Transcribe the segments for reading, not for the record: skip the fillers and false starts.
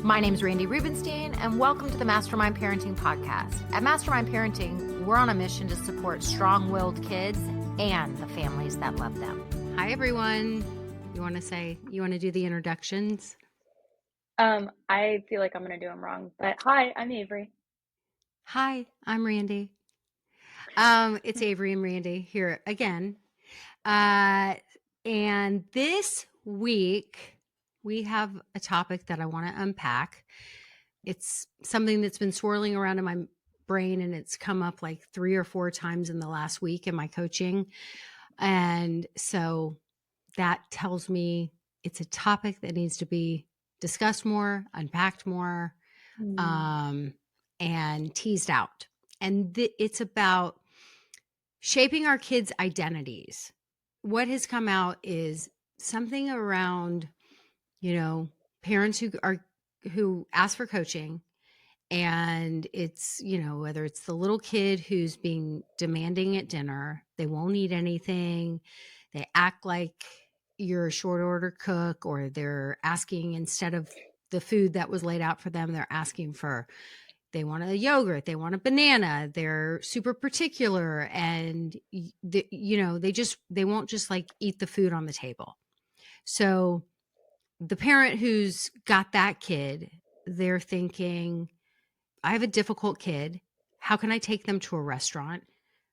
My name is Randi Rubenstein, and welcome to the Mastermind Parenting Podcast. At Mastermind Parenting, we're on a mission to support strong-willed kids and the families that love them. Hi, everyone. You want to do the introductions? I feel like I'm going to do them wrong, but hi, I'm Avery. Hi, I'm Randi. It's Avery and Randi here again. And this week we have a topic that I want to unpack. It's something that's been swirling around in my brain, and it's come up like 3 or 4 times in the last week in my coaching. And so that tells me it's a topic that needs to be discussed more, unpacked more, and teased out. And it's about shaping our kids' identities. What has come out is something around, parents who ask for coaching, and it's, whether it's the little kid who's being demanding at dinner, they won't eat anything, they act like you're a short order cook, or they're asking, instead of the food that was laid out for them, they're asking they want a yogurt, they want a banana, they're super particular, and they won't just like eat the food on the table. So the parent who's got that kid, they're thinking, I have a difficult kid. How can I take them to a restaurant?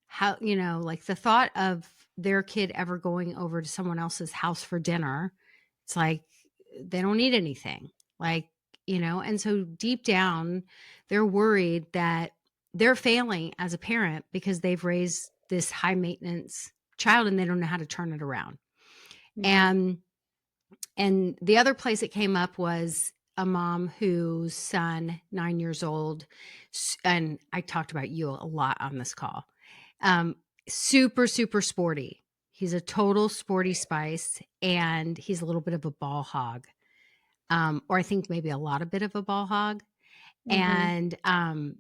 How, like the thought of their kid ever going over to someone else's house for dinner, it's like they don't need anything. Like, and so deep down, they're worried that they're failing as a parent because they've raised this high maintenance child and they don't know how to turn it around. Mm-hmm. And the other place it came up was a mom whose son, 9 years old, and I talked about you a lot on this call, super, super sporty. He's a total sporty spice, and he's a little bit of a ball hog. Or I think maybe a lot of bit of a ball hog. Mm-hmm.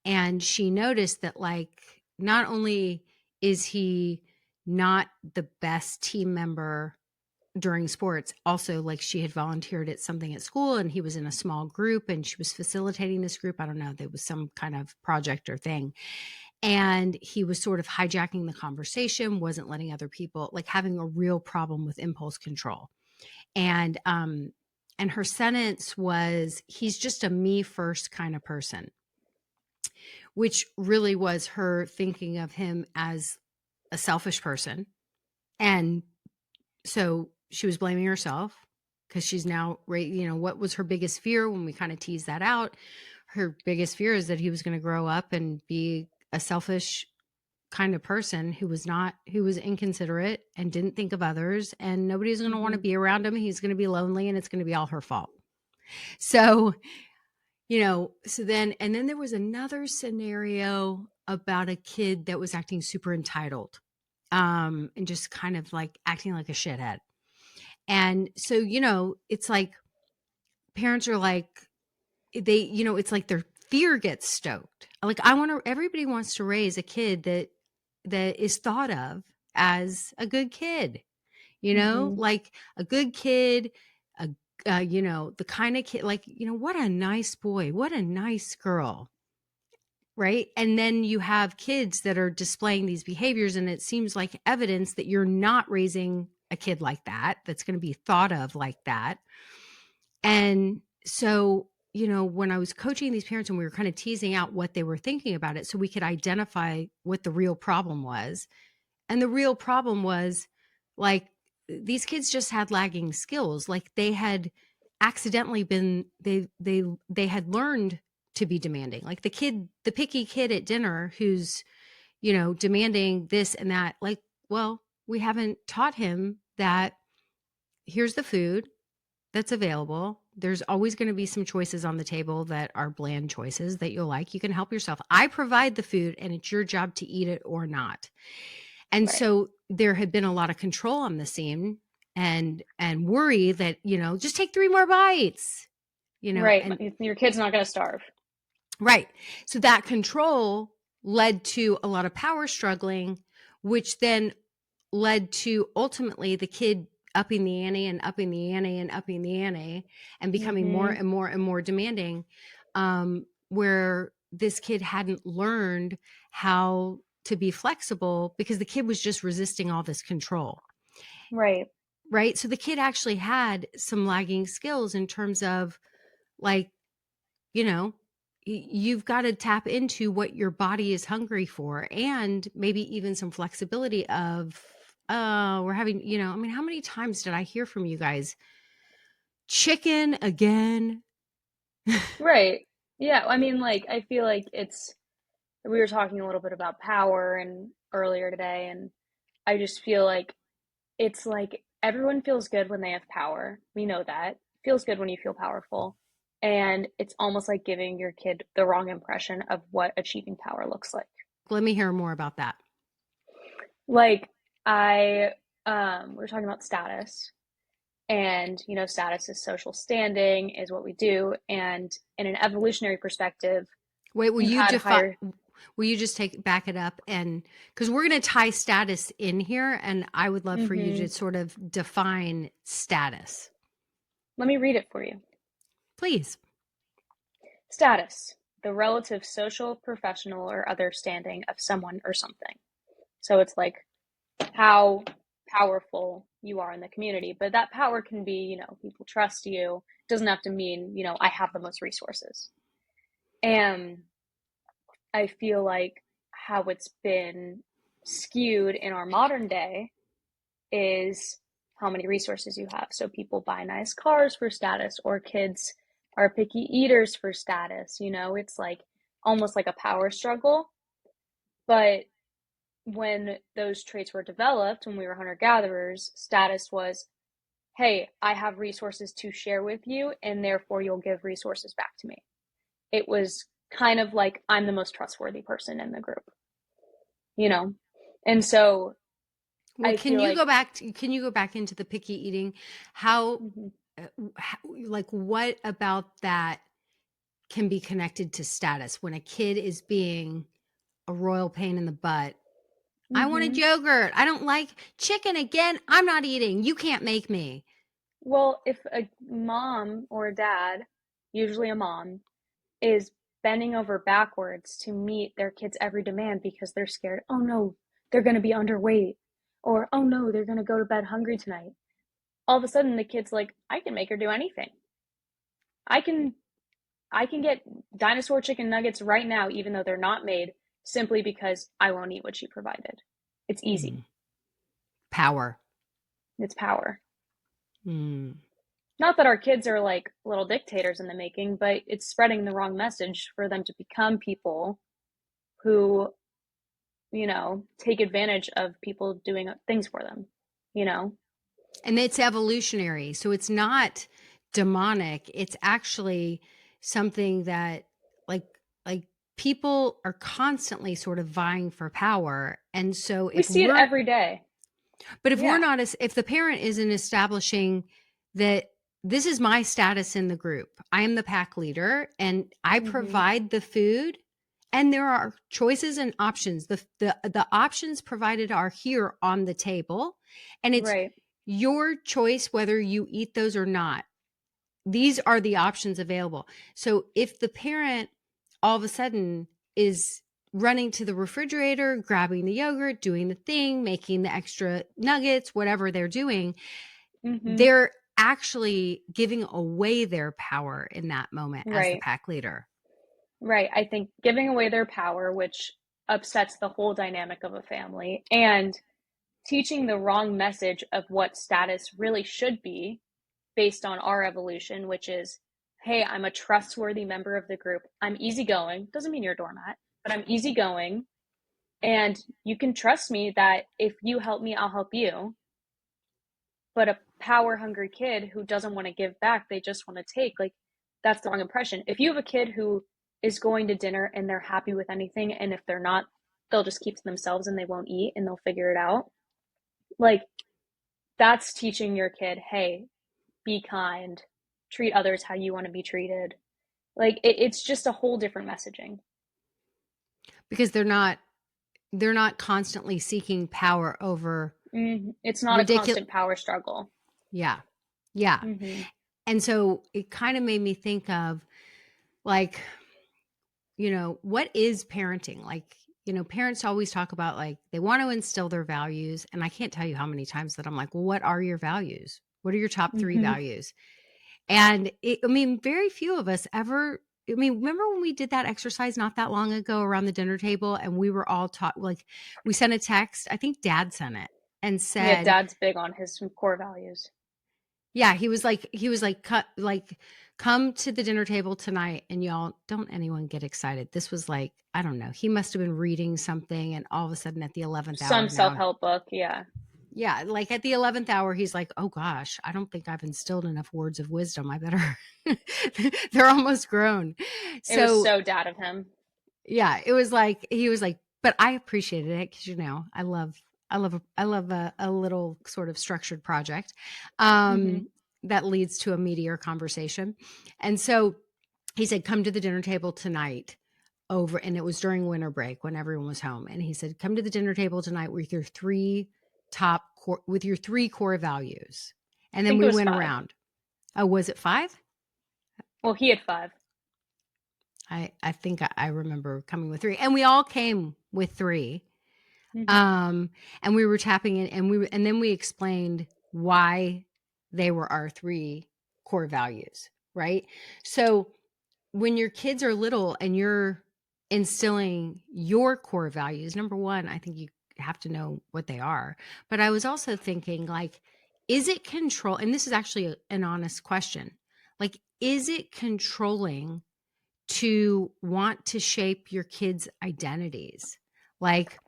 And she noticed that, like, not only is he not the best team member during sports, also, like, she had volunteered at something at school and he was in a small group and she was facilitating this group. I don't know, there was some kind of project or thing. And he was sort of hijacking the conversation, wasn't letting other people, like, having a real problem with impulse control. And her sentence was, he's just a me first kind of person, which really was her thinking of him as a selfish person. And so she was blaming herself because she's now, what was her biggest fear when we kind of teased that out? Her biggest fear is that he was going to grow up and be a selfish kind of person who was inconsiderate and didn't think of others, and nobody's going to want to be around him. He's going to be lonely, and it's going to be all her fault. So, then there was another scenario about a kid that was acting super entitled, and just kind of like acting like a shithead. And so, it's like parents are like, it's like their fear gets stoked. Like, everybody wants to raise a kid that is thought of as a good kid, like a good kid, the kind of kid, like, what a nice boy, what a nice girl. Right. And then you have kids that are displaying these behaviors, and it seems like evidence that you're not raising a kid like that, that's going to be thought of like that. And so, when I was coaching these parents and we were kind of teasing out what they were thinking about it, so we could identify what the real problem was. And the real problem was, like, these kids just had lagging skills. Like, they had accidentally been, they had learned to be demanding. Like the picky kid at dinner who's, demanding this and that. Like, well, we haven't taught him that here's the food that's available. There's always going to be some choices on the table that are bland choices that you'll like. You can help yourself. I provide the food, and it's your job to eat it or not. And so there had been a lot of control on the scene, and worry that, just take 3 more bites, Right. And your kid's not going to starve. Right. So that control led to a lot of power struggling, which then led to ultimately the kid upping the ante and upping the ante and upping the ante and becoming more and more and more demanding, where this kid hadn't learned how to be flexible because the kid was just resisting all this control. Right. Right. So the kid actually had some lagging skills in terms of like, you know, you've got to tap into what your body is hungry for, and maybe even some flexibility of, we're having, I mean, how many times did I hear from you guys? Chicken again? Right. Yeah. I mean, like, I feel like we were talking a little bit about power and earlier today, and I just feel like it's like everyone feels good when they have power. We know that. Feels good when you feel powerful. And it's almost like giving your kid the wrong impression of what achieving power looks like. Let me hear more about that. Like we were talking about status, and status is social standing, is what we do, and in an evolutionary perspective, Wait, will you you had higher. will you just back it up, and because we're going to tie status in here, and I would love for you to sort of define status. Let me read it for you. Please. Status, the relative social, professional, or other standing of someone or something. So it's like how powerful you are in the community, but that power can be, people trust you. It doesn't have to mean, I have the most resources. And I feel like how it's been skewed in our modern day is how many resources you have. So people buy nice cars for status, or kids are picky eaters for status. It's like almost like a power struggle. But when those traits were developed, when we were hunter-gatherers, status was, hey, I have resources to share with you, and therefore you'll give resources back to me. It was kind of like, I'm the most trustworthy person in the group, And so well, can you go back into the picky eating? How, like, what about that can be connected to status when a kid is being a royal pain in the butt? I wanted yogurt. I don't like chicken again. I'm not eating. You can't make me. Well, if a mom or a dad, usually a mom, is bending over backwards to meet their kid's every demand because they're scared, oh no, they're going to be underweight, or oh no, they're going to go to bed hungry tonight. All of a sudden the kid's like, I can make her do anything. I can get dinosaur chicken nuggets right now, even though they're not made, simply because I won't eat what she provided. It's easy. Power. It's power. Not that our kids are like little dictators in the making, but it's spreading the wrong message for them to become people who, take advantage of people doing things for them, And it's evolutionary. So it's not demonic. It's actually something that like people are constantly sort of vying for power. And so we see it every day. But if we're not, if the parent isn't establishing that this is my status in the group, I am the pack leader and I provide the food, and there are choices and options. The options provided are here on the table, and it's your choice whether you eat those or not. These are the options available. So if the parent all of a sudden is running to the refrigerator, grabbing the yogurt, doing the thing, making the extra nuggets, whatever they're doing, they're actually giving away their power in that moment as the pack leader. Right. I think giving away their power, which upsets the whole dynamic of a family, and teaching the wrong message of what status really should be based on our evolution, which is, hey, I'm a trustworthy member of the group. I'm easygoing. Doesn't mean you're a doormat, but I'm easygoing. And you can trust me that if you help me, I'll help you. But a power hungry kid who doesn't want to give back, they just want to take, like, that's the wrong impression. If you have a kid who is going to dinner and they're happy with anything, and if they're not, they'll just keep to themselves and they won't eat and they'll figure it out. Like, that's teaching your kid, hey, be kind, treat others how you want to be treated. Like, it's just a whole different messaging. Because they're not constantly seeking power over. It's not a constant power struggle. Yeah. Yeah. Mm-hmm. And so it kind of made me think of like, what is parenting? Like, parents always talk about like they want to instill their values. And I can't tell you how many times that I'm like, well, what are your values? What are your top 3 Mm-hmm. values? And very few of us ever. Remember when we did that exercise not that long ago around the dinner table and we were all taught, like, we sent a text, I think Dad sent it and Yeah, said, Dad's big on his core values. yeah, he was like, come to the dinner table tonight, and y'all don't anyone get excited. This was like, I don't know. He must have been reading something, and all of a sudden at the 11th Some hour now, self-help book, yeah. yeah, like at the 11th hour, he's like, oh gosh, I don't think I've instilled enough words of wisdom. I better, they're almost grown. It was So so dad of him. yeah, it was like, he was like, but I appreciated it because, I love a little sort of structured project Mm-hmm. that leads to a meatier conversation. And so he said, come to the dinner table tonight over, and it was during winter break when everyone was home. And he said, come to the dinner table tonight with your with your 3 core values. I And then think it we was went 5. around. Oh, was it 5? Well, he had 5. I think I remember coming with 3, and we all came with 3. Mm-hmm. And we were tapping in, and then we explained why they were our 3 core values, right? So when your kids are little and you're instilling your core values, number 1, I think you have to know what they are. But I was also thinking, like, is it control? And this is actually an honest question. Like, is it controlling to want to shape your kids' identities? Like,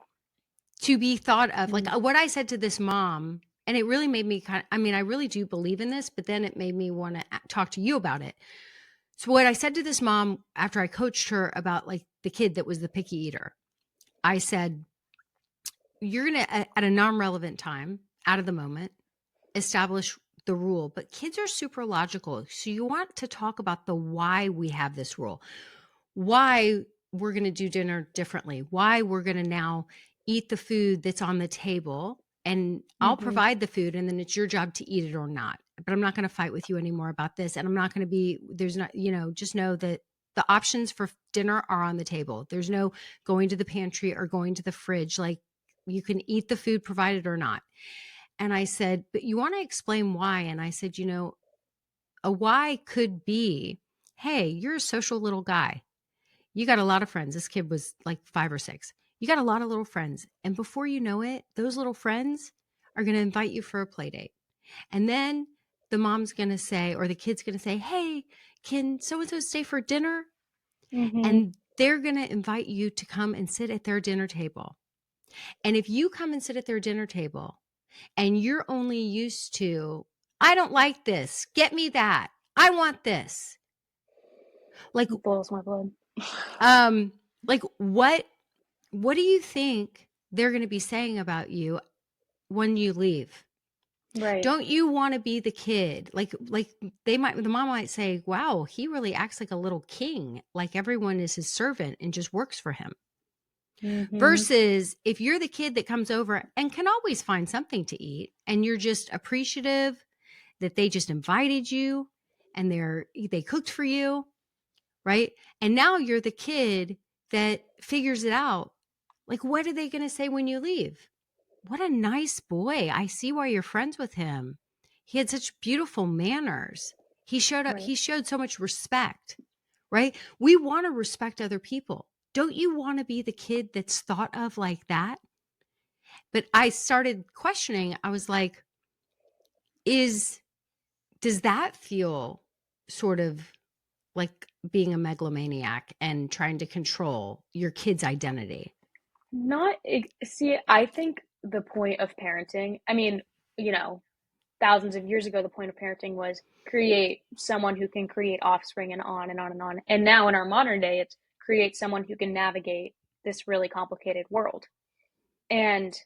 to be thought of, like, what I said to this mom, and it really made me I really do believe in this, but then it made me want to talk to you about it. So what I said to this mom after I coached her about like the kid that was the picky eater, I said, you're going to, at a non-relevant time, out of the moment, establish the rule. But kids are super logical. So you want to talk about the why we have this rule, why we're going to do dinner differently, why we're going to now eat the food that's on the table, and I'll Mm-hmm. provide the food and then it's your job to eat it or not. But I'm not going to fight with you anymore about this. And I'm not going to be, there's not, just know that the options for dinner are on the table. There's no going to the pantry or going to the fridge. Like, you can eat the food provided or not. And I said, but you want to explain why? And I said, a why could be, hey, you're a social little guy. You got a lot of friends. This kid was like 5 or 6. You got a lot of little friends. And before you know it, those little friends are going to invite you for a play date. And then the mom's going to say, or the kid's going to say, hey, can so-and-so stay for dinner? Mm-hmm. And they're going to invite you to come and sit at their dinner table. And if you come and sit at their dinner table and you're only used to, I don't like this, get me that, I want this. Like, It boils my blood. um, like what do you think they're going to be saying about you when you leave? Right. Don't you want to be the kid? Like the mom might say, wow, he really acts like a little king. Like everyone is his servant and just works for him. Mm-hmm. Versus if you're the kid that comes over and can always find something to eat and you're just appreciative that they just invited you and they cooked for you, right? And now you're the kid that figures it out. Like, what are they going to say when you leave? What a nice boy. I see why you're friends with him. He had such beautiful manners. Right. He showed so much respect, right? We want to respect other people. Don't you want to be the kid that's thought of like that? But I started questioning. I was like, does that feel sort of like being a megalomaniac and trying to control your kid's identity? Not see, I think the point of parenting, I mean, thousands of years ago, the point of parenting was create someone who can create offspring and on and on and on. And now in our modern day, it's create someone who can navigate this really complicated world. And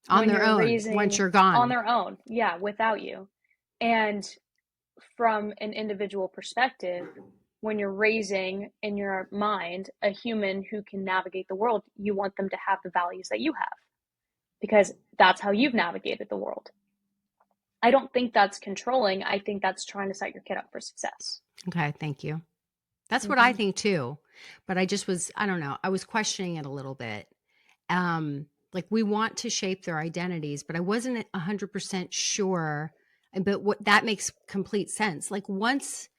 On when their you're own, once raising you're on gone. their own, yeah, without you. And from an individual perspective, when you're raising in your mind a human who can navigate the world, you want them to have the values that you have because that's how you've navigated the world. I don't think that's controlling. I think that's trying to set your kid up for success. Okay, thank you. That's what I think too. But I just was, I don't know, I was questioning it a little bit. Like we want to shape their identities, but I wasn't 100% sure. But what that makes complete sense. Like once,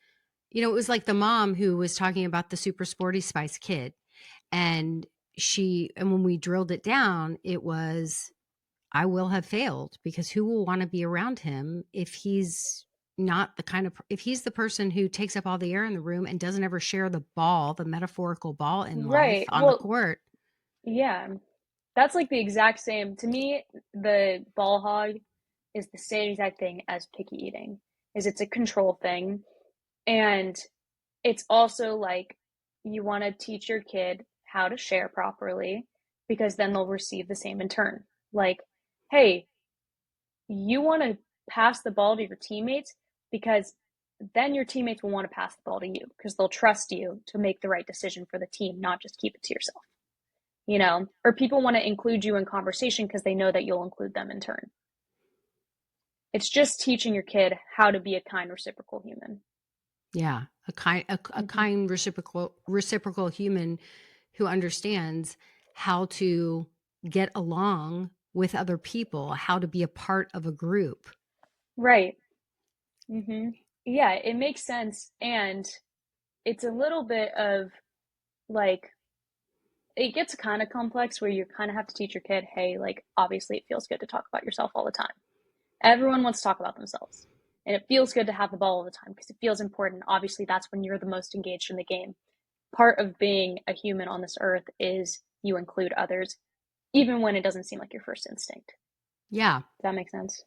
you know, it was like the mom who was talking about the super sporty spice kid. And and when we drilled it down, it was, I will have failed because who will want to be around him if he's not the kind of, if he's the person who takes up all the air in the room and doesn't ever share the ball, the metaphorical ball in life Right. on the Well, court. yeah. That's like the exact same. To me, the ball hog is the same exact thing as picky eating. Is it's a control thing. And it's also like you want to teach your kid how to share properly because then they'll receive the same in turn. Like, hey, you want to pass the ball to your teammates because then your teammates will want to pass the ball to you because they'll trust you to make the right decision for the team, not just keep it to yourself. You know, or people want to include you in conversation because they know that you'll include them in turn. It's just teaching your kid how to be a kind, reciprocal human. Yeah, a kind reciprocal human who understands how to get along with other people, how to be a part of a group. Right. Yeah, it makes sense. And it's a little bit of like, it gets kind of complex where you kind of have to teach your kid, hey, like, obviously it feels good to talk about yourself all the time. Everyone wants to talk about themselves. And it feels good to have the ball all the time because it feels important. Obviously, that's when you're the most engaged in the game. Part of being a human on this earth is you include others, even when it doesn't seem like your first instinct. Yeah. Does that make sense?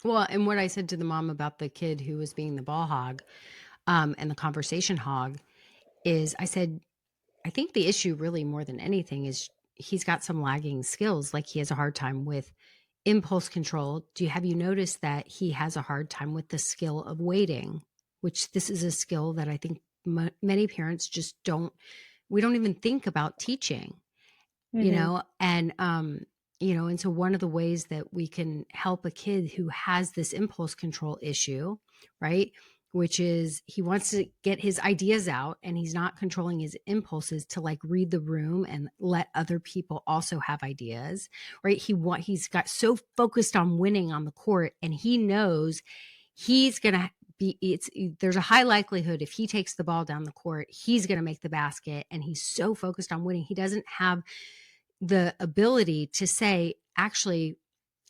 Well, and what I said to the mom about the kid who was being the ball hog, and the conversation hog is I said, I think the issue really more than anything is he's got some lagging skills. Like he has a hard time with impulse control. Have you noticed that he has a hard time with the skill of waiting, which this is a skill that I think many parents just we don't even think about teaching, you know? And, and so one of the ways that we can help a kid who has this impulse control issue, right? Which is he wants to get his ideas out and he's not controlling his impulses to like read the room and let other people also have ideas, right? He's got so focused on winning on the court and he knows he's going to there's a high likelihood if he takes the ball down the court, he's going to make the basket. And he's so focused on winning. He doesn't have the ability to say, actually,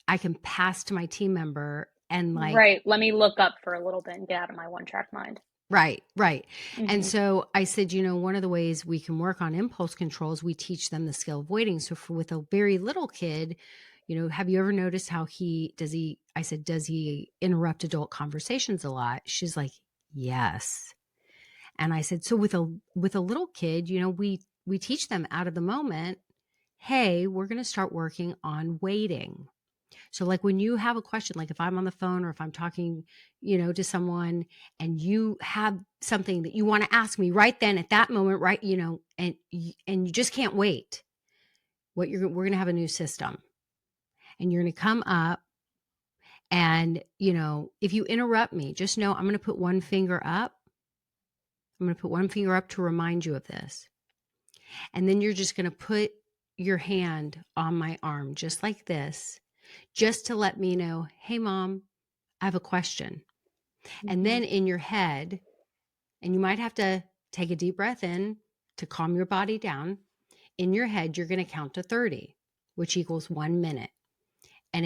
I can pass to my team member and like, right. Let me look up for a little bit and get out of my one track mind. Right. And so I said, one of the ways we can work on impulse control is we teach them the skill of waiting. So with a very little kid, have you ever noticed how I said, does he interrupt adult conversations a lot? She's like, yes. And I said, so with a little kid, we teach them out of the moment, hey, we're going to start working on waiting. So like when you have a question, like if I'm on the phone or if I'm talking, to someone and you have something that you want to ask me right then at that moment, right, and you just can't wait. We're going to have a new system and you're going to come up and, if you interrupt me, just know I'm going to put one finger up. I'm going to put one finger up to remind you of this. And then you're just going to put your hand on my arm just like this, just to let me know, hey, Mom, I have a question. And then in your head, and you might have to take a deep breath in to calm your body down. In your head, you're going to count to 30, which equals 1 minute. And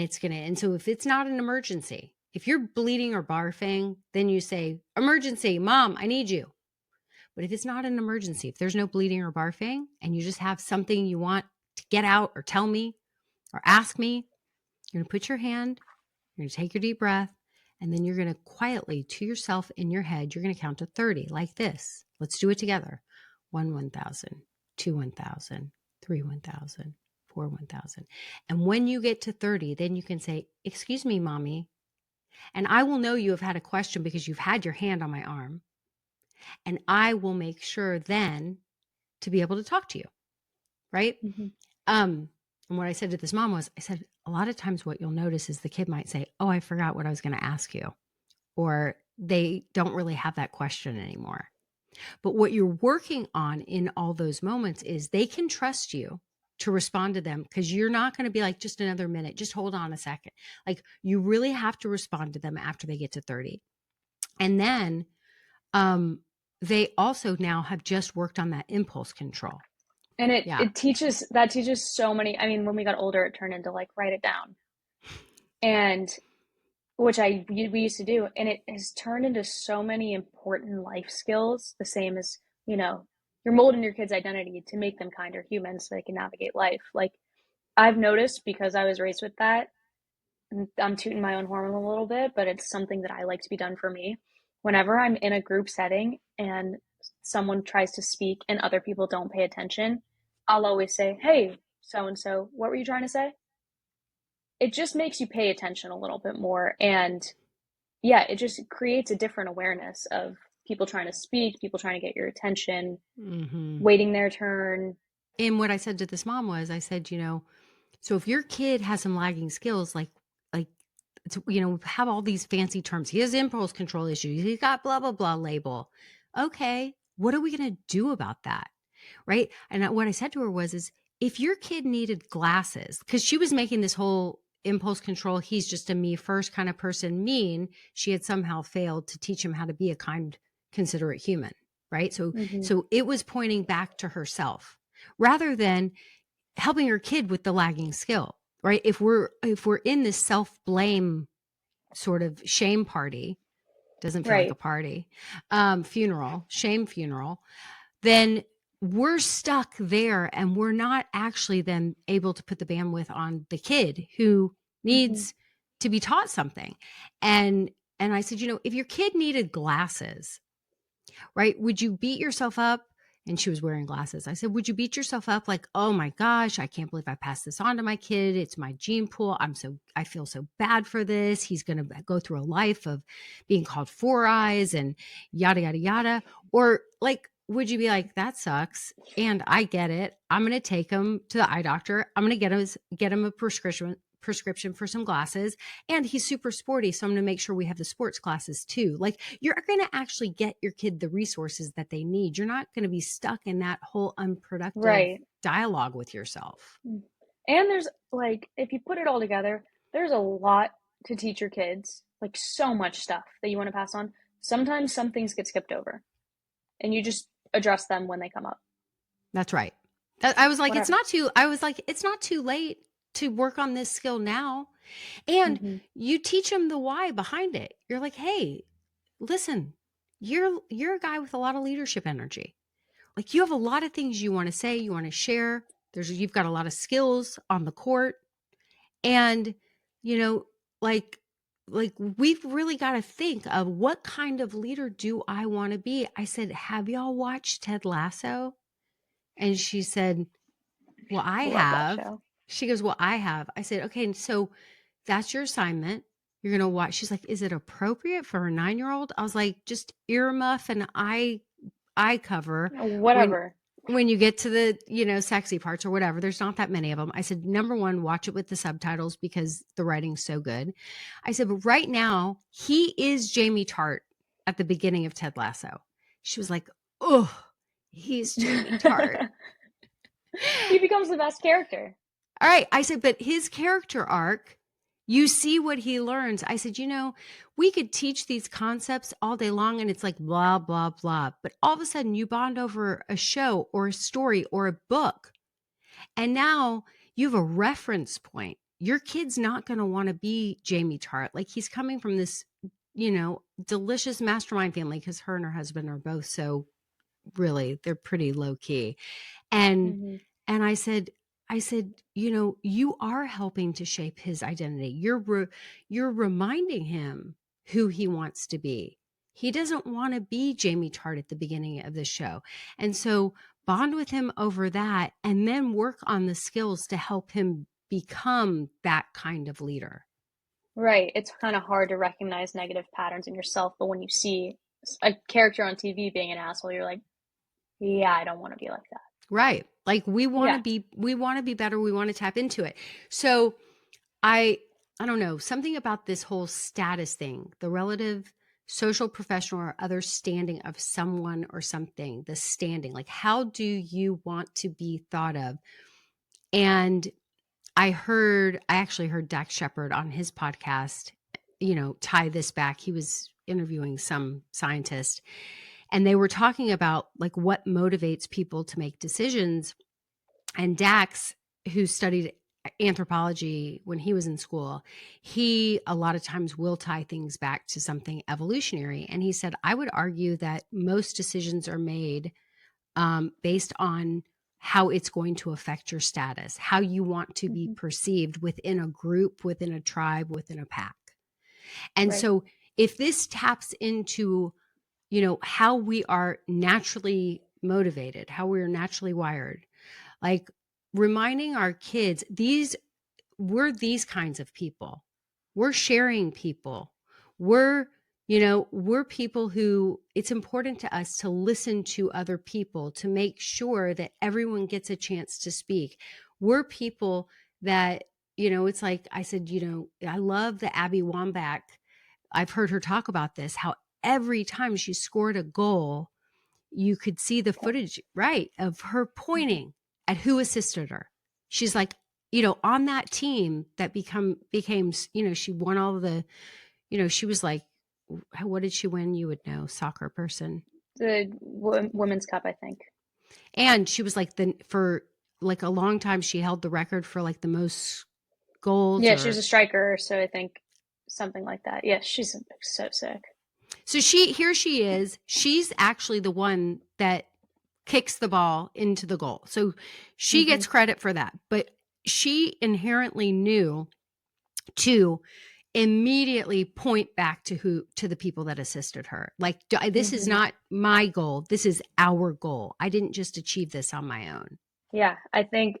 so if it's not an emergency, if you're bleeding or barfing, then you say, emergency, Mom, I need you. But if it's not an emergency, if there's no bleeding or barfing, and you just have something you want to get out or tell me or ask me, you're going to put your hand, you're going to take your deep breath, and then you're going to quietly to yourself in your head, you're going to count to 30 like this. Let's do it together. 1, 1,000, 2, 1,000, 3, 1,000, 4, 1,000. And when you get to 30, then you can say, excuse me, Mommy. And I will know you have had a question because you've had your hand on my arm. And I will make sure then to be able to talk to you. Right. And what I said to this mom was, I said, a lot of times what you'll notice is the kid might say, oh, I forgot what I was going to ask you. Or they don't really have that question anymore. But what you're working on in all those moments is they can trust you to respond to them, because you're not going to be like, just another minute, just hold on a second. Like, you really have to respond to them after they get to 30. And then they also now have just worked on that impulse control. And Yeah. it teaches so many. I mean, when we got older, it turned into like, write it down. And which we used to do, and it has turned into so many important life skills, the same as, you're molding your kids' identity to make them kinder humans so they can navigate life. Like, I've noticed, because I was raised with that, and I'm tooting my own horn a little bit, but it's something that I like to be done for me. Whenever I'm in a group setting and someone tries to speak and other people don't pay attention, I'll always say, hey, so and so, what were you trying to say? It just makes you pay attention a little bit more. And yeah, it just creates a different awareness of people trying to speak, people trying to get your attention, waiting their turn. And what I said to this mom was, I said, so if your kid has some lagging skills, like, it's, have all these fancy terms. He has impulse control issues. He's got blah, blah, blah label. Okay. What are we going to do about that? Right. And what I said to her is if your kid needed glasses, because she was making this whole impulse control, he's just a me first kind of person, she had somehow failed to teach him how to be a kind, considerate human. Right. So it was pointing back to herself rather than helping her kid with the lagging skill. Right. If we're in this self-blame sort of shame party, doesn't feel like a party, shame funeral, then we're stuck there, and we're not actually then able to put the bandwidth on the kid who needs to be taught something. And I said, if your kid needed glasses, right, would you beat yourself up? And she was wearing glasses. I said, would you beat yourself up like, oh my gosh, I can't believe I passed this on to my kid. It's my gene pool. I feel so bad for this. He's going to go through a life of being called four eyes and yada, yada, yada. Or like, would you be like, that sucks, and I get it. I'm going to take him to the eye doctor. I'm going to get him a prescription for some glasses, and he's super sporty, so I'm going to make sure we have the sports glasses too. Like, you're going to actually get your kid the resources that they need. You're not going to be stuck in that whole unproductive dialogue with yourself. And there's, like, if you put it all together, there's a lot to teach your kids, like so much stuff that you want to pass on. Sometimes some things get skipped over, and you just address them when they come up. That's right. I was like, it's not too late to work on this skill now. And you teach them the why behind it. You're like, hey, listen, you're a guy with a lot of leadership energy. Like, you have a lot of things you want to say, you want to share. You've got a lot of skills on the court. And, like we've really got to think of, what kind of leader do I want to be? I said, have y'all watched Ted Lasso? And she said, well, I have. She goes, well, I have. I said, okay, so that's your assignment. You're going to watch. She's like, is it appropriate for a 9-year-old? I was like, just earmuff and eye cover. Whatever. When you get to the, sexy parts or whatever, there's not that many of them. I said, number one, watch it with the subtitles because the writing's so good. I said, but right now, he is Jamie Tart at the beginning of Ted Lasso. She was like, oh, he's Jamie Tart. He becomes the best character. All right. I said, but his character arc, you see what he learns. I said, we could teach these concepts all day long and it's like blah, blah, blah. But all of a sudden you bond over a show or a story or a book. And now you have a reference point. Your kid's not going to want to be Jamie Tart. Like, he's coming from this, delicious mastermind family, because her and her husband are both so really, they're pretty low key. And I said, you are helping to shape his identity. You're reminding him who he wants to be. He doesn't want to be Jamie Tart at the beginning of the show. And so bond with him over that, and then work on the skills to help him become that kind of leader. Right. It's kind of hard to recognize negative patterns in yourself, but when you see a character on TV being an asshole, you're like, yeah, I don't want to be like that. Right. Like we want to Yeah. be, better. We want to tap into it. So I don't know, something about this whole status thing, the relative, social, professional, or other standing of someone or something, the standing, like how do you want to be thought of? And I actually heard Dax Shepard on his podcast, tie this back. He was interviewing some scientist and they were talking about like what motivates people to make decisions. And Dax, who studied anthropology when he was in school, he a lot of times will tie things back to something evolutionary. And he said, I would argue that most decisions are made based on how it's going to affect your status, how you want to be perceived within a group, within a tribe, within a pack. And Right. so if this taps into, how we are naturally motivated, how we are naturally wired, like reminding our kids, we're these kinds of people. We're sharing people. We're, we're people who it's important to us to listen to other people, to make sure that everyone gets a chance to speak. We're people that, it's like I said, I love the Abby Wambach. I've heard her talk about this, how every time she scored a goal, you could see the footage, right, of her pointing at who assisted her. She's like, on that team that became, she won all the, she was like, what did she win? You would know, soccer person. The Women's Cup, I think. And she was like for like a long time, she held the record for like the most goals. Yeah, she was a striker, so I think something like that. Yeah, she's so sick. So she is. She's actually the one that kicks the ball into the goal. So she gets credit for that. But she inherently knew to immediately point back to the people that assisted her. Like, this is not my goal. This is our goal. I didn't just achieve this on my own. Yeah, I think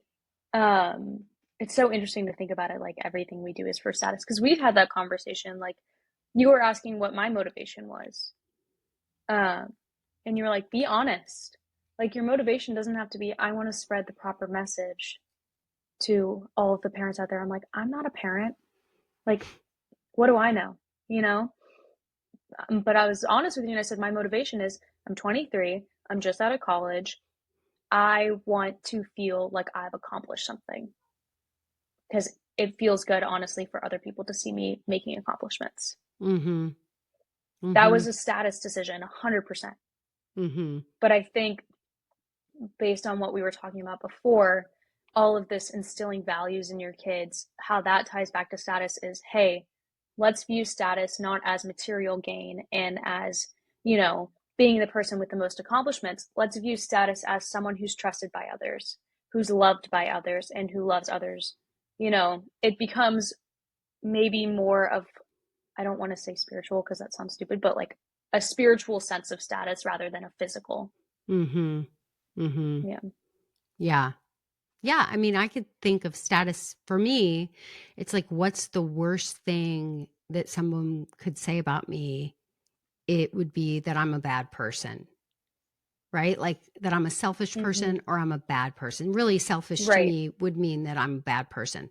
it's so interesting to think about it. Like everything we do is for status, because we've had that conversation. Like you were asking what my motivation was, and you were like, be honest. Like your motivation doesn't have to be, I want to spread the proper message to all of the parents out there. I'm like, I'm not a parent. Like, what do I know? You know? But I was honest with you and I said, my motivation is I'm 23, I'm just out of college. I want to feel like I've accomplished something because it feels good, honestly, for other people to see me making accomplishments. That was a status decision, 100%. But I think based on what we were talking about before, all of this instilling values in your kids, how that ties back to status is, hey, let's view status not as material gain and as, being the person with the most accomplishments. Let's view status as someone who's trusted by others, who's loved by others, and who loves others. It becomes maybe more of, I don't want to say spiritual because that sounds stupid, but like a spiritual sense of status rather than a physical. Yeah. Yeah. Yeah. I mean, I could think of status for me. It's like, what's the worst thing that someone could say about me? It would be that I'm a bad person, right? Like that I'm a selfish person or I'm a bad person. Really selfish to me would mean that I'm a bad person.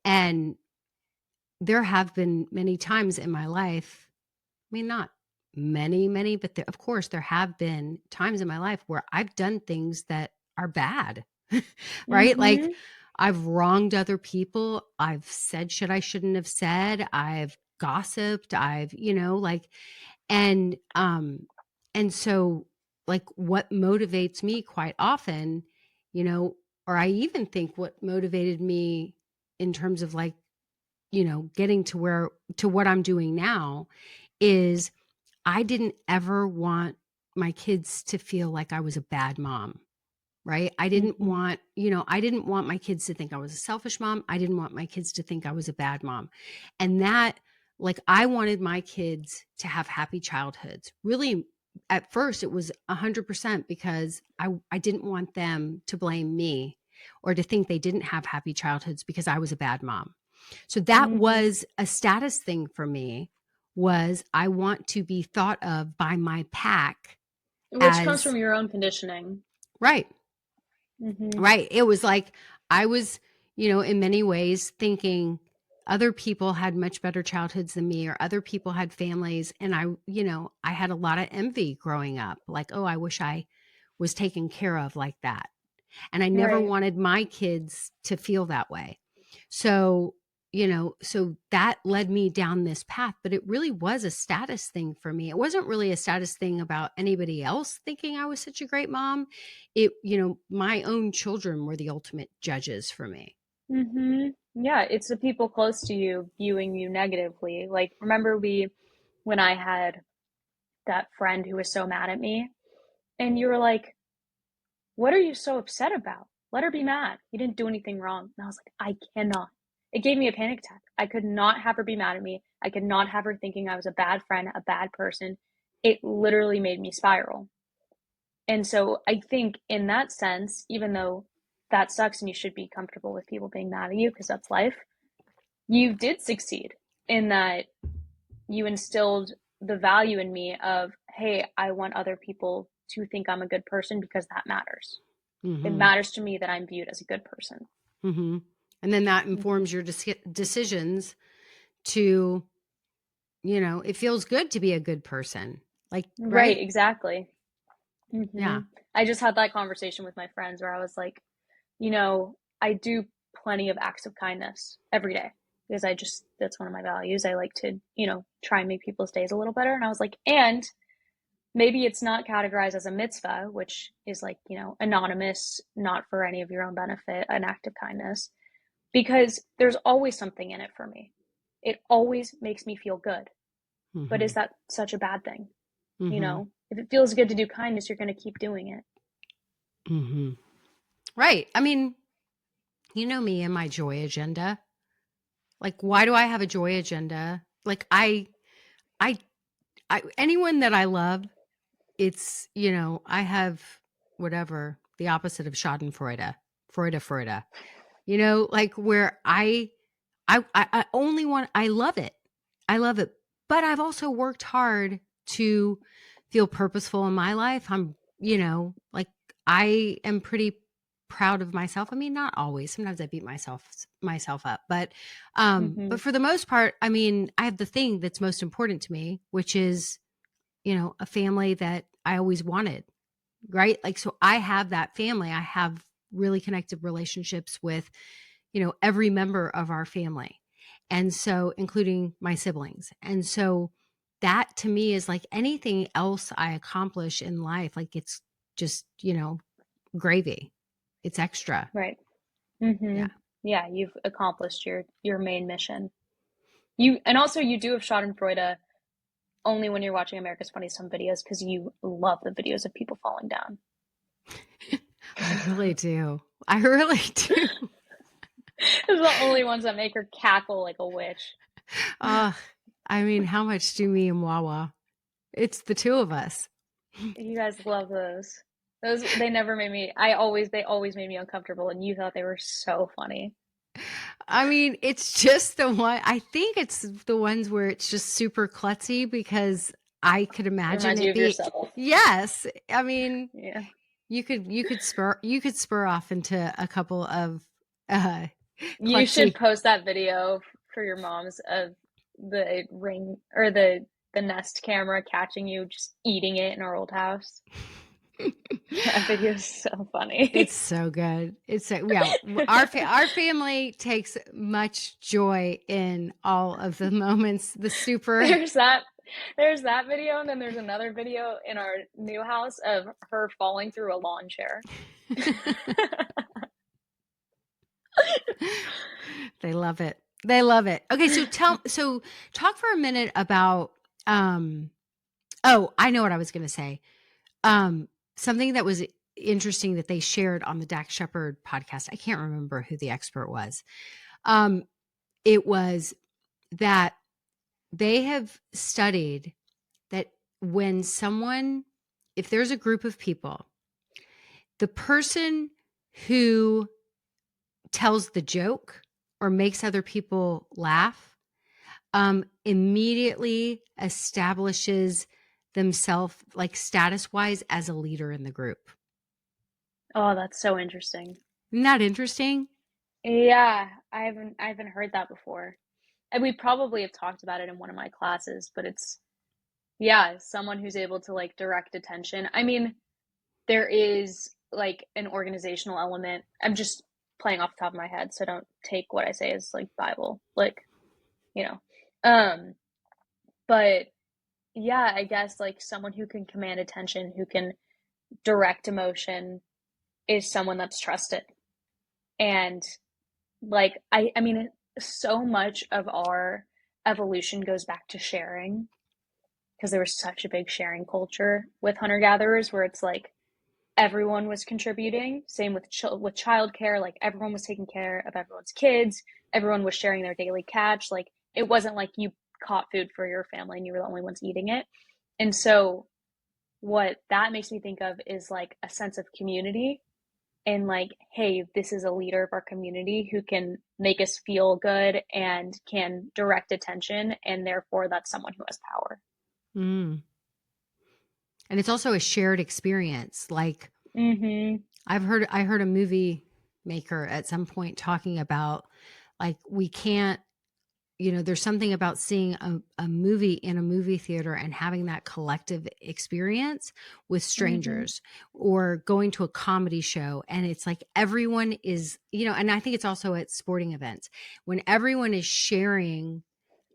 And there have been many times in my life, I mean, not many, but of course there have been times in my life where I've done things that are bad, right? Like I've wronged other people. I've said shit I shouldn't have said. I've gossiped. And so like what motivates me quite often, or I even think what motivated me in terms of like, getting to what I'm doing now is I didn't ever want my kids to feel like I was a bad mom, right? I didn't want my kids to think I was a selfish mom. I didn't want my kids to think I was a bad mom. And that, like, I wanted my kids to have happy childhoods. Really, at first, it was 100% because I didn't want them to blame me or to think they didn't have happy childhoods because I was a bad mom. So that was a status thing for me, was I want to be thought of by my pack. Which comes from your own conditioning. Right. Right. It was like I was, in many ways thinking other people had much better childhoods than me, or other people had families. And I had a lot of envy growing up. Like, oh, I wish I was taken care of like that. And I never Right. wanted my kids to feel that way. So, so that led me down this path, but it really was a status thing for me. It wasn't really a status thing about anybody else thinking I was such a great mom. My own children were the ultimate judges for me. Yeah, it's the people close to you viewing you negatively. Like, remember when I had that friend who was so mad at me, and you were like, "What are you so upset about? Let her be mad. You didn't do anything wrong." And I was like, "I cannot." It gave me a panic attack. I could not have her be mad at me. I could not have her thinking I was a bad friend, a bad person. It literally made me spiral. And so I think in that sense, even though that sucks and you should be comfortable with people being mad at you because that's life, you did succeed in that you instilled the value in me of, hey, I want other people to think I'm a good person because that matters. It matters to me that I'm viewed as a good person. And then that informs your decisions to, it feels good to be a good person. Like, Right, right? exactly. Yeah. I just had that conversation with my friends where I was like, I do plenty of acts of kindness every day because that's one of my values. I like to, try and make people's days a little better. And I was like, and maybe it's not categorized as a mitzvah, which is like, anonymous, not for any of your own benefit, an act of kindness, because there's always something in it for me. It always makes me feel good. But is that such a bad thing? If it feels good to do kindness, you're going to keep doing it. Right. I mean, you know me and my joy agenda. Like, why do I have a joy agenda? Like, I anyone that I love, it's, I have whatever the opposite of Schadenfreude, Freude, like where I only want, I love it. I love it. But I've also worked hard to feel purposeful in my life. I'm, like I am pretty proud of myself. I mean, not always. Sometimes I beat myself up, but for the most part, I mean, I have the thing that's most important to me, which is, a family that I always wanted. Right. Like, so I have that family. I have really connected relationships with, every member of our family. And so, including my siblings. And so that to me is like anything else I accomplish in life. Like, it's just, gravy. It's extra. Right. Yeah. Yeah, you've accomplished your main mission. And also you do have Schadenfreude only when you're watching America's Funniest Home Videos because you love the videos of people falling down. I really do. I really do. Those are the only ones that make her cackle like a witch. I mean, how much do me and Wawa? It's the two of us. You guys love those. They never made me. They always made me uncomfortable, and you thought they were so funny. I mean, it's just the one. I think it's the ones where it's just super klutzy because I could imagine it it yourself. Yes, I mean, yeah. You could spur off into a couple of. You should post that video for your moms of the ring or the Nest camera catching you just eating it in our old house. That video is so funny. It's so good. It's so, yeah. Our family takes much joy in all of the moments. The super. There's that video, and then there's another video in our new house of her falling through a lawn chair. They love it. They love it. Okay, so talk for a minute about I know what I was going to say. Something that was interesting that they shared on the Dax Shepard podcast. I can't remember who the expert was. It was that they have studied that if there's a group of people, the person who tells the joke or makes other people laugh immediately establishes themselves like status wise as a leader in the group. Oh, that's so interesting. Isn't that interesting? Yeah, I haven't heard that before. And we probably have talked about it in one of my classes, but it's yeah, someone who's able to like direct attention. I mean, there is like an organizational element. I'm just playing off the top of my head, so don't take what I say as like Bible. Like, you know. Um, but yeah, I guess like someone who can command attention, who can direct emotion is someone that's trusted. And like I mean so much of our evolution goes back to sharing because there was such a big sharing culture with hunter gatherers where it's like everyone was contributing. Same with with childcare, like everyone was taking care of everyone's kids, everyone was sharing their daily catch. Like it wasn't like you caught food for your family and you were the only ones eating it. And so what that makes me think of is like a sense of community and like, hey, this is a leader of our community who can make us feel good and can direct attention, and therefore that's someone who has power. Mm. And it's also a shared experience. Like Mm-hmm. I heard a movie maker at some point talking about like we can't, there's something about seeing a movie in a movie theater and having that collective experience with Mm-hmm. strangers or going to a comedy show. And it's like everyone is, and I think it's also at sporting events when everyone is sharing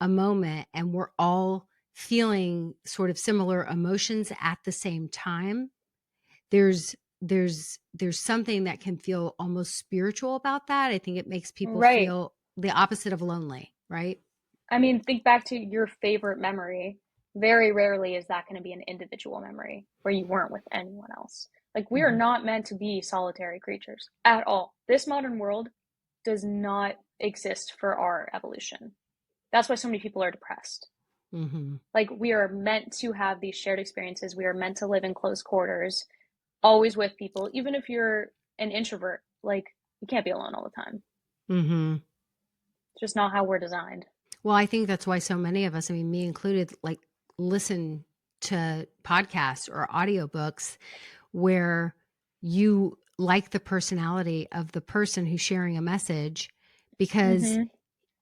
a moment and we're all feeling sort of similar emotions at the same time. There's something that can feel almost spiritual about that. I think it makes people Right. feel the opposite of lonely, right? I mean, think back to your favorite memory. Very rarely is that going to be an individual memory where you weren't with anyone else. Like, we are Mhm. not meant to be solitary creatures at all. This modern world does not exist for our evolution. That's why so many people are depressed. Mhm. Like, we are meant to have these shared experiences. We are meant to live in close quarters, always with people. Even if you're an introvert, like, you can't be alone all the time. Mhm. It's just not how we're designed. Well, I think that's why so many of us, I mean, me included, like listen to podcasts or audiobooks where you like the personality of the person who's sharing a message because Mm-hmm.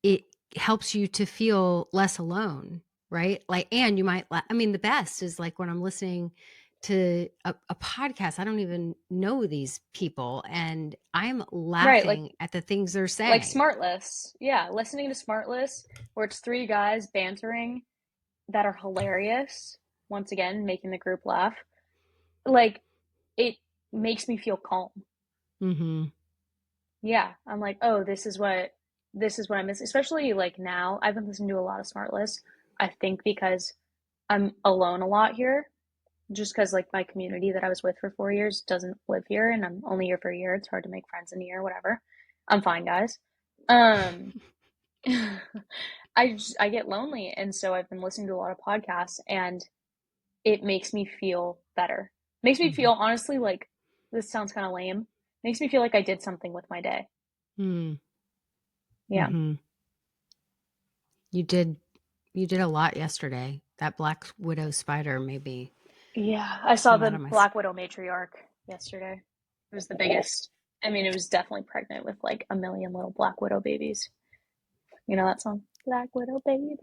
it helps you to feel less alone, right? Like, and you might, I mean, the best is like when I'm listening to a podcast, I don't even know these people and I'm Right. laughing at the things they're Like saying. Smartless. Yeah, listening to Smartless, where it's three guys bantering that are hilarious. Once again, making the group laugh. Like, it makes me feel calm. Mm-hmm. Yeah, I'm like, oh, this is what I miss. Especially like now, I've been listening to a lot of Smartless. I think because I'm alone a lot here, just because like my community that I was with for 4 years doesn't live here, and I'm only here for a year. It's hard to make friends in a year, whatever. I'm fine, guys. Um, I get lonely, and so I've been listening to a lot of podcasts, and it makes me feel better. Makes me Mm-hmm. feel honestly like this sounds kind of lame. Makes me feel like I did something with my day. Yeah. Mm-hmm. You did you did a lot yesterday. That black widow spider maybe Yeah, I saw come out the of my Black Widow matriarch yesterday. It was the biggest. I mean, it was definitely pregnant with like a million little Black Widow babies. You know that song? Black Widow baby.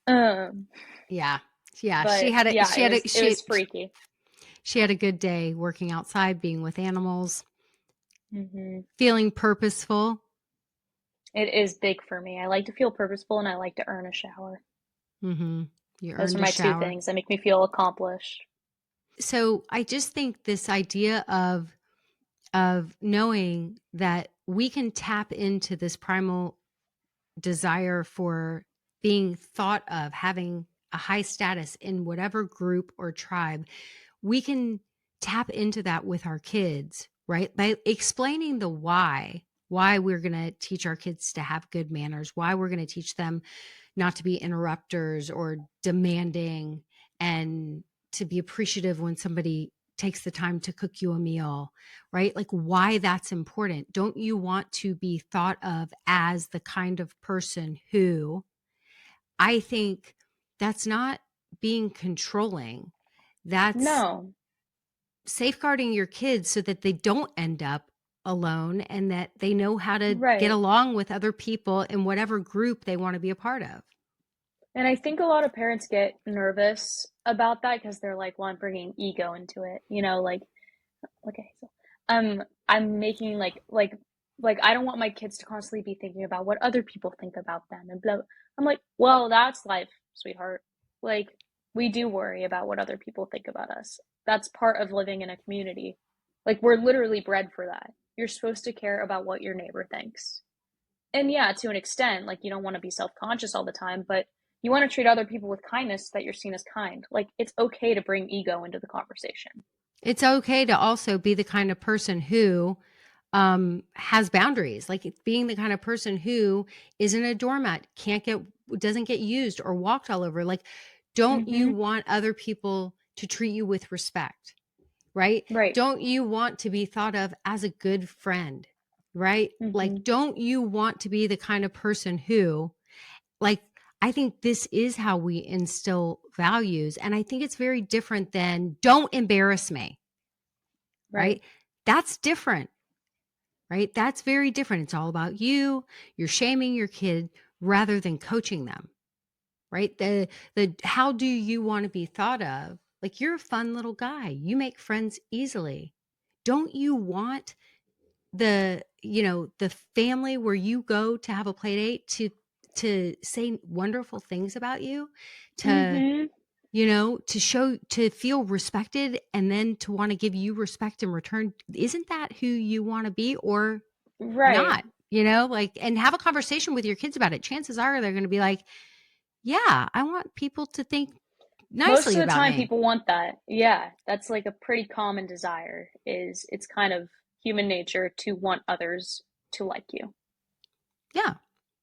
Um, yeah. Yeah, but yeah, it was freaky. she had a good day working outside, being with animals, Hmm. feeling purposeful. It is big for me. I like to feel purposeful and I like to earn a shower. Mm-hmm. You Those are earned a my two shower. things that make me feel accomplished. So I just think this idea of knowing that we can tap into this primal desire for being thought of, having a high status in whatever group or tribe, we can tap into that with our kids, right? By explaining the why we're going to teach our kids to have good manners, why we're going to teach them not to be interrupters or demanding, and to be appreciative when somebody takes the time to cook you a meal, right? Like why that's important. Don't you want to be thought of as the kind of person who, I think that's not being controlling. That's No. safeguarding your kids so that they don't end up alone and that they know how to get Right. along with other people in whatever group they want to be a part of. And I think a lot of parents get nervous about that because they're like, well, I'm bringing ego into it, like, okay, so I'm making like I don't want my kids to constantly be thinking about what other people think about them and blah. I'm like, well, that's life, sweetheart. Like, we do worry about what other people think about us. That's part of living in a community. Like, we're literally bred for that. You're supposed to care about what your neighbor thinks. And yeah, to an extent, like, you don't want to be self-conscious all the time, but you want to treat other people with kindness so that you're seen as kind. Like, it's okay to bring ego into the conversation. It's okay to also be the kind of person who has boundaries, like being the kind of person who isn't a doormat, doesn't get used or walked all over. Like, don't you Mm-hmm. want other people to treat you with respect? Right? Right. Don't you want to be thought of as a good friend? Right? Mm-hmm. Like, don't you want to be the kind of person who, like, I think this is how we instill values. And I think it's very different than don't embarrass me. Right. Right? That's different. Right? That's very different. It's all about you. You're shaming your kid rather than coaching them. Right? The how do you want to be thought of? Like, you're a fun little guy. You make friends easily. Don't you want the family where you go to have a play date to say wonderful things about you, to Mm-hmm. to feel respected, and then to want to give you respect in return? Isn't that who you want to be, or Right. not? Like, and have a conversation with your kids about it. Chances are they're going to be like, yeah, I want people to think Most nicely of the about time me. people want that. Yeah. That's like a pretty common desire is it's kind of human nature to want others to like you. Yeah,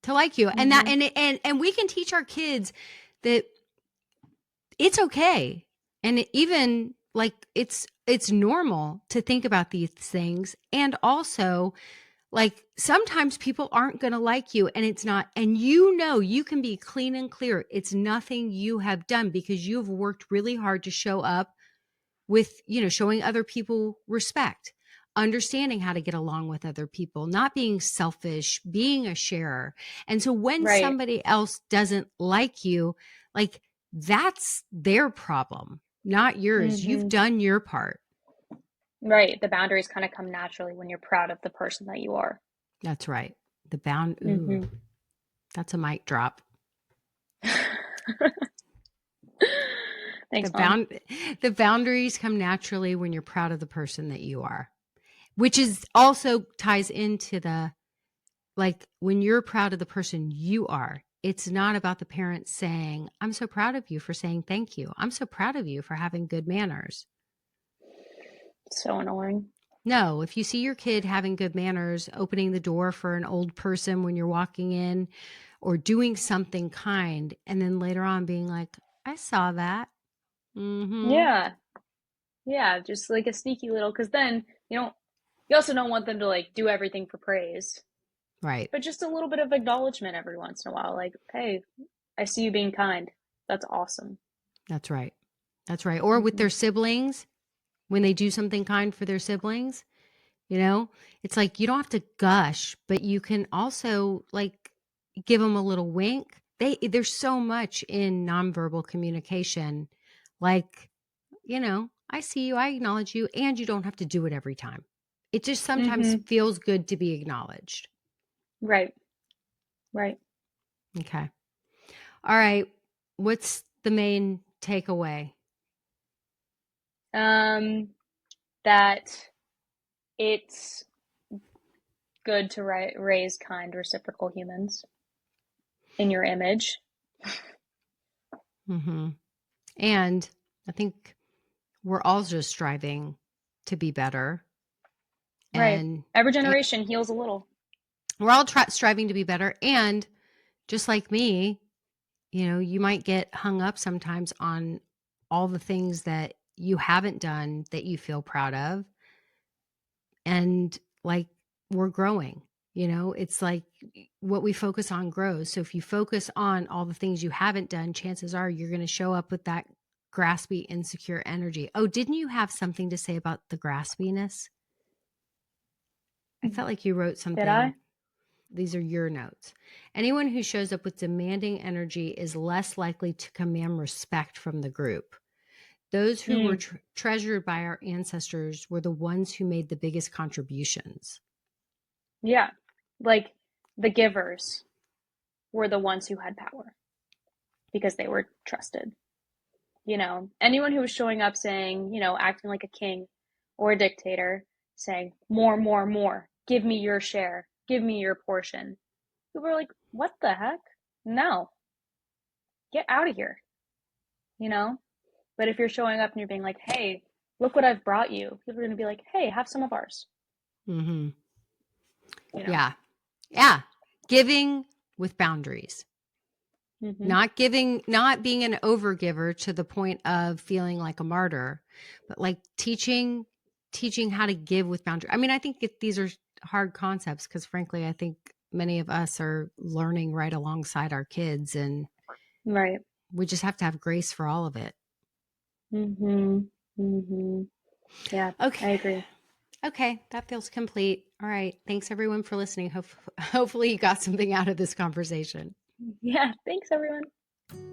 to like you. And that Mm-hmm. and we can teach our kids that it's okay. And even like it's normal to think about these things. And also, like, sometimes people aren't going to like you, and it's not, and you can be clean and clear. It's nothing you have done, because you've worked really hard to show up with, showing other people respect, understanding how to get along with other people, not being selfish, being a sharer. And so when Right. somebody else doesn't like you, like, that's their problem, not yours. You've Mm-hmm. done your part. Right. The boundaries kind of come naturally when you're proud of the person that you are. That's right. Ooh, Mm-hmm. that's a mic drop. The Thanks, Mom. bound the boundaries come naturally when you're proud of the person that you are, which is also ties into the, like, when you're proud of the person you are, it's not about the parents saying, I'm so proud of you for saying thank you. I'm so proud of you for having good manners. So annoying. No, if you see your kid having good manners, opening the door for an old person when you're walking in, or doing something kind, and then later on being like, I saw that. Mm-hmm. Yeah. Yeah. Just like a sneaky little, because then you also don't want them to like do everything for praise, Right. but just a little bit of acknowledgement every once in a while. Like, hey, I see you being kind. That's awesome. That's right. That's right. Or with Mm-hmm. their siblings, when they do something kind for their siblings, it's like, you don't have to gush, but you can also, like, give them a little wink. There's so much in nonverbal communication. Like, I see you, I acknowledge you, and you don't have to do it every time. It just sometimes Mm-hmm. feels good to be acknowledged. Right. Right. Okay. All right. What's the main takeaway? That it's good to raise kind, reciprocal humans in your image. Mm-hmm. And I think we're all just striving to be better. Right. And Every generation heals a little. we're all striving to be better. And just like me, you might get hung up sometimes on all the things that you haven't done that you feel proud of. And, like, we're growing, it's like what we focus on grows. So if you focus on all the things you haven't done, chances are you're going to show up with that graspy, insecure energy. Oh, didn't you have something to say about the graspiness? I felt like you wrote something. Did I? These are your notes. Anyone who shows up with demanding energy is less likely to command respect from the group. Those who were treasured by our ancestors were the ones who made the biggest contributions. Yeah. Like the givers were the ones who had power because they were trusted. You know, anyone who was showing up saying, you know, acting like a king or a dictator, saying, more, more, more, give me your share, give me your portion. People were like, what the heck? No. Get out of here. You know? But if you're showing up and you're being like, hey, look what I've brought you, people are going to be like, hey, have some of ours. Mm-hmm. You know? Yeah. Yeah. Giving with boundaries. Mm-hmm. Not being an overgiver to the point of feeling like a martyr, but like teaching how to give with boundaries. I mean, I think these are hard concepts because frankly, I think many of us are learning right alongside our kids, and right. we just have to have grace for all of it. Mm-hmm. Mm-hmm. Yeah. Okay. I agree. Okay. That feels complete. All right. Thanks everyone for listening. Hopefully you got something out of this conversation. Yeah. Thanks, everyone.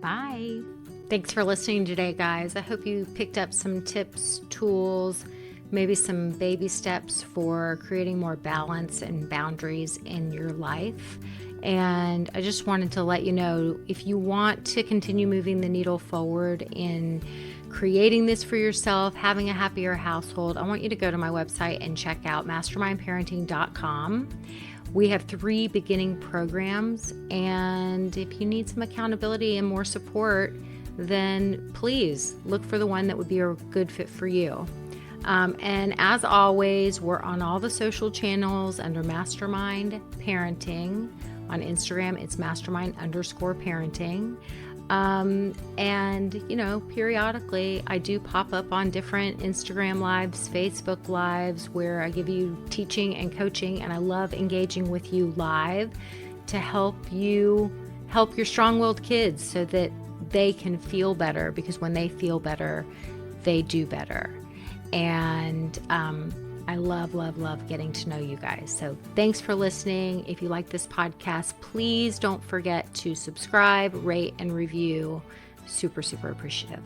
Bye. Thanks for listening today, guys. I hope you picked up some tips, tools, maybe some baby steps for creating more balance and boundaries in your life. And I just wanted to let you know, if you want to continue moving the needle forward in creating this for yourself, having a happier household, I want you to go to my website and check out mastermindparenting.com. We have 3 beginning programs, and if you need some accountability and more support, then please look for the one that would be a good fit for you. And as always, we're on all the social channels under Mastermind Parenting. On Instagram, it's mastermind_parenting. And, you know, periodically I do pop up on different Instagram lives, Facebook lives, where I give you teaching and coaching, and I love engaging with you live to help you help your strong-willed kids so that they can feel better, because when they feel better, they do better. And I love, love, love getting to know you guys. So thanks for listening. If you like this podcast, please don't forget to subscribe, rate, and review. Super, super appreciative.